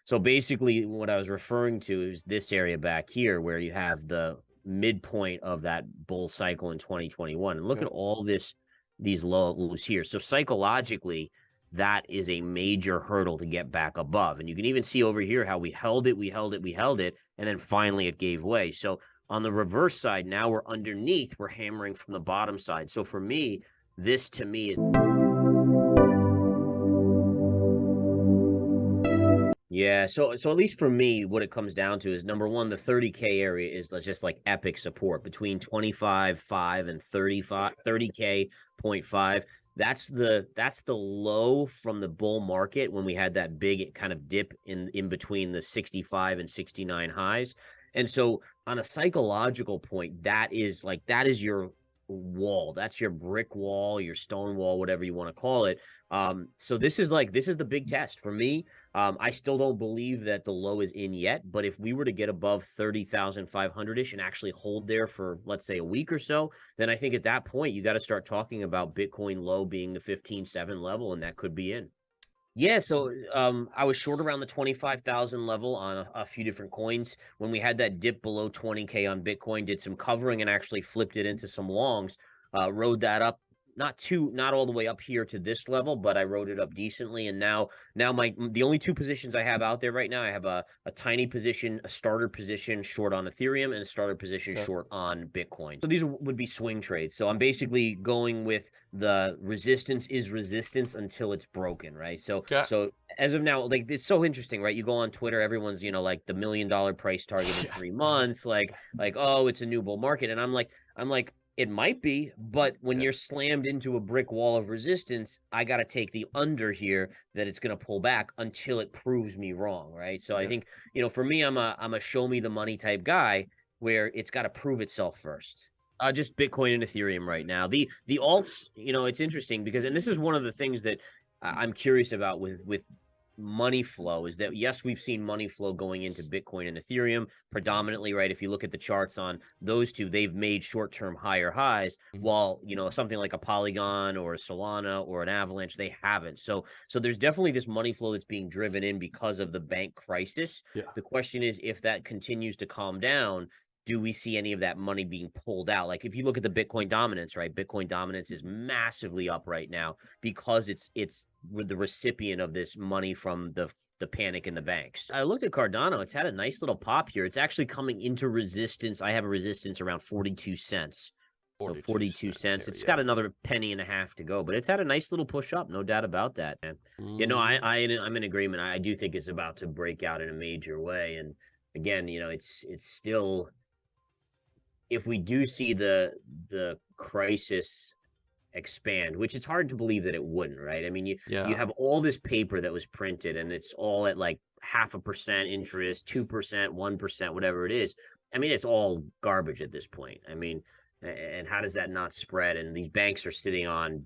So basically what I was referring to is this area back here where you have the midpoint of that bull cycle in 2021. And look at all these lows here. So psychologically, that is a major hurdle to get back above. And you can even see over here how we held it, and then finally it gave way. So on the reverse side, now we're underneath, we're hammering from the bottom side. So for me, this to me is yeah, so at least for me, what it comes down to is number one, the 30K area is just like epic support between 25.5 and 30K 0.5. That's the low from the bull market when we had that big kind of dip in between the 65 and 69 highs. And so on a psychological point, that is your wall. That's your brick wall, your stone wall, whatever you want to call it. So this is the big test for me. I still don't believe that the low is in yet, but if we were to get above 30,500-ish and actually hold there for, let's say, a week or so, then I think at that point, you got to start talking about Bitcoin low being the 15.7 level, and that could be in. Yeah, so I was short around the 25,000 level on a few different coins. When we had that dip below 20K on Bitcoin, did some covering and actually flipped it into some longs, rode that up, not all the way up here to this level, but I rode it up decently. And now the only two positions I have out there right now, I have a tiny position, a starter position short on Ethereum, and a starter position short on Bitcoin. So these would be swing trades. So I'm basically going with the resistance is resistance until it's broken, right? So as of now, like, it's so interesting, right? You go on Twitter, everyone's, like the $1 million price target in 3 months, like, oh, it's a new bull market. And I'm like, it might be, but when you're slammed into a brick wall of resistance, I got to take the under here that it's going to pull back until it proves me wrong, right? So I think, for me, I'm a show me the money type guy where it's got to prove itself first. Just Bitcoin and Ethereum right now. The alts, it's interesting because, and this is one of the things that I'm curious about with money flow is that, yes, we've seen money flow going into Bitcoin and Ethereum predominantly, right? If you look at the charts on those two, they've made short-term higher highs, while, something like a Polygon or a Solana or an Avalanche, they haven't. So there's definitely this money flow that's being driven in because of the bank crisis. The question is, if that continues to calm down, do we see any of that money being pulled out? Like, if you look at the Bitcoin dominance, right? Bitcoin dominance is massively up right now because it's with the recipient of this money from the panic in the banks. I looked at Cardano. It's had a nice little pop here. It's actually coming into resistance. I have a resistance around 42 cents. So 42 cents. It's got another penny and a half to go, but it's had a nice little push up. No doubt about that, man. I'm in agreement. I do think it's about to break out in a major way. And again, it's still, if we do see the crisis expand, which it's hard to believe that it wouldn't, right? I mean, you have all this paper that was printed and it's all at like 0.5% interest, 2%, 1%, whatever it is. I mean, it's all garbage at this point. I mean, and how does that not spread? And these banks are sitting on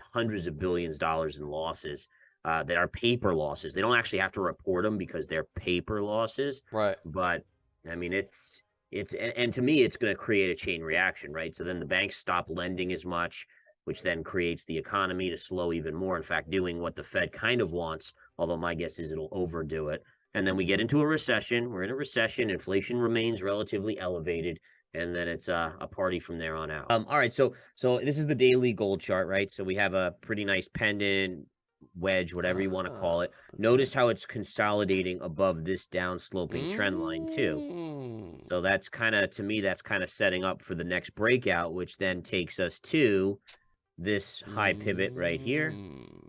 hundreds of billions of dollars in losses that are paper losses. They don't actually have to report them because they're paper losses. Right. But I mean, and to me, it's going to create a chain reaction, right? So then the banks stop lending as much, which then creates the economy to slow even more. In fact, doing what the Fed kind of wants, although my guess is it'll overdo it. And then we get into a recession. We're in a recession. Inflation remains relatively elevated. And then it's a party from there on out. All right, so this is the daily gold chart, right? So we have a pretty nice pendant, wedge, whatever you want to call it. Notice how it's consolidating above this downsloping trend line too. So that's kind of, to me, that's kind of setting up for the next breakout, which then takes us to this high pivot right here,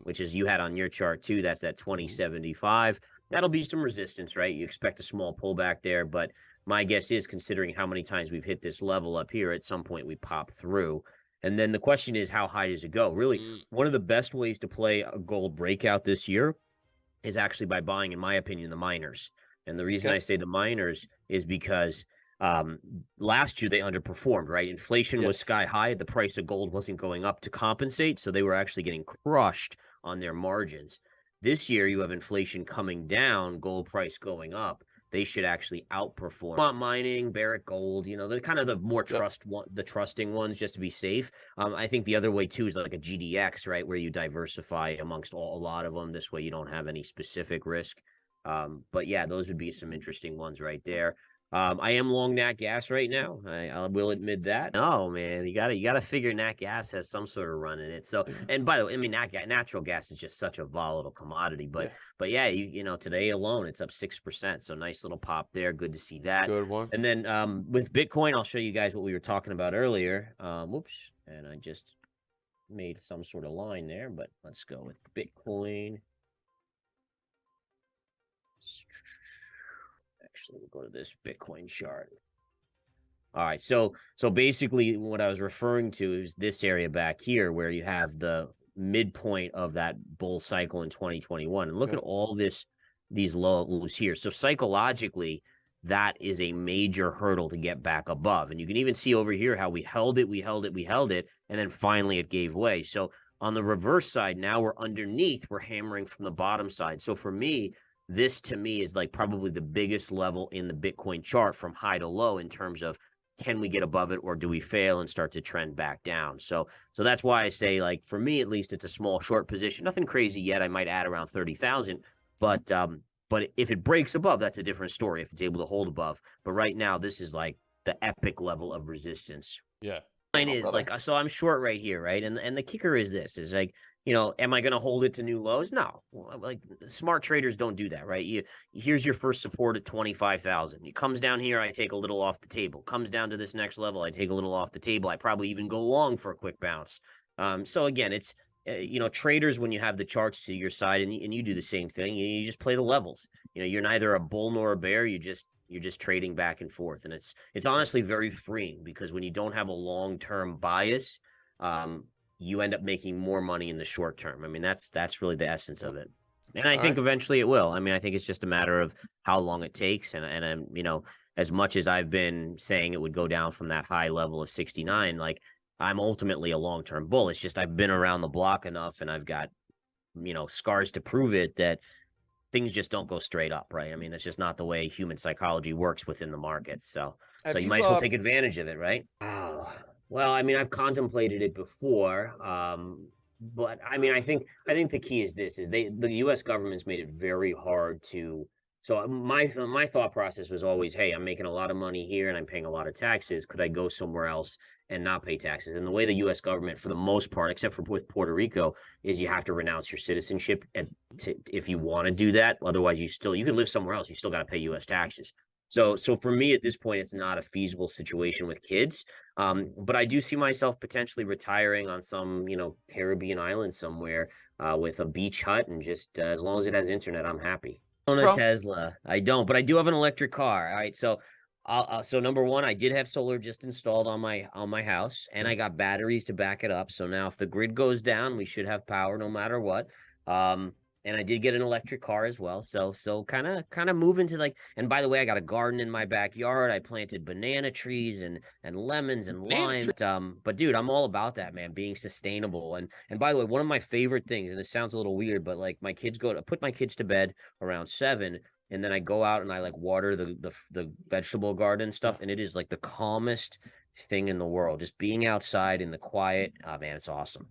which is you had on your chart too. That's at 2075. That'll be some resistance, right? You expect a small pullback there, but my guess is, considering how many times we've hit this level up here, at some point we pop through. And then the question is, how high does it go? Really, one of the best ways to play a gold breakout this year is actually by buying, in my opinion, the miners. And the reason I say the miners is because last year they underperformed, right? Inflation was sky high. The price of gold wasn't going up to compensate. So they were actually getting crushed on their margins. This year, you have inflation coming down, gold price going up. They should actually outperform. Want mining, Barrick Gold, they're kind of the more trusting ones, just to be safe. I think the other way too is like a GDX, right, where you diversify amongst a lot of them. This way, you don't have any specific risk. But yeah, those would be some interesting ones right there. I am long nat gas right now. I will admit that. No, man, you gotta figure nat gas has some sort of run in it. So, Yeah. and by the way, I mean natural gas is just such a volatile commodity. Yeah. But yeah, you know today alone it's up 6%. So nice little pop there. Good to see that. Good one. And then with Bitcoin, I'll show you guys what we were talking about earlier. Whoops, and I just made some sort of line there, but let's go with Bitcoin. Actually, we'll go to this Bitcoin chart. All right, so basically what I was referring to is this area back here where you have the midpoint of that bull cycle in 2021. And look Yeah. at all these lows here. So psychologically, that is a major hurdle to get back above. And you can even see over here how we held it, and then finally it gave way. So on the reverse side, now we're underneath, we're hammering from the bottom side. So for me, this to me is like probably the biggest level in the Bitcoin chart from high to low in terms of can we get above it or do we fail and start to trend back down? So that's why I say, like, for me at least, it's a small short position. Nothing crazy yet. I might add around 30,000, but if it breaks above, that's a different story. If it's able to hold above, but right now this is like the epic level of resistance. Yeah. Mine Oh, is brother. like, so I'm short right here, right? And the kicker is this is like, am I going to hold it to new lows? No. Like smart traders don't do that, right? Here's your first support at 25,000. It comes down here, I take a little off the table. Comes down to this next level, I take a little off the table. I probably even go long for a quick bounce. So again, it's traders, when you have the charts to your side and you do the same thing, you just play the levels. You're neither a bull nor a bear. You're just trading back and forth, and it's honestly very freeing because when you don't have a long-term bias, you end up making more money in the short term. I mean, that's really the essence of it. And I All think right. eventually it will. I mean, I think it's just a matter of how long it takes. And I'm, as much as I've been saying it would go down from that high level of 69, like I'm ultimately a long-term bull. It's just I've been around the block enough and I've got, scars to prove it that things just don't go straight up, right? I mean, that's just not the way human psychology works within the market. So Have you you might as well take advantage of it, right? Oh, well, I mean, I've contemplated it before, but I mean, I think the key is this: is the U.S. government's made it very hard to. So my thought process was always, hey, I'm making a lot of money here and I'm paying a lot of taxes. Could I go somewhere else and not pay taxes? And the way the U.S. government, for the most part, except for with Puerto Rico, is you have to renounce your citizenship if you want to do that. Otherwise, you can live somewhere else. You still got to pay U.S. taxes. So for me at this point, it's not a feasible situation with kids. But I do see myself potentially retiring on some, Caribbean island somewhere with a beach hut and just as long as it has internet, I'm happy. I own a bro? Tesla. I don't, but I do have an electric car. All right, so number one, I did have solar just installed on my house, and Yeah. I got batteries to back it up. So now, if the grid goes down, we should have power no matter what. Um, and I did get an electric car as well. So kind of move into like. And by the way, I got a garden in my backyard. I planted banana trees and lemons and Banana lime. tree. But dude, I'm all about that, man. Being sustainable. And by the way, one of my favorite things, and this sounds a little weird, but like put my kids to bed around 7, and then I go out and I like water the vegetable garden Yeah. stuff, and it is like the calmest thing in the world. Just being outside in the quiet. Oh man, it's awesome.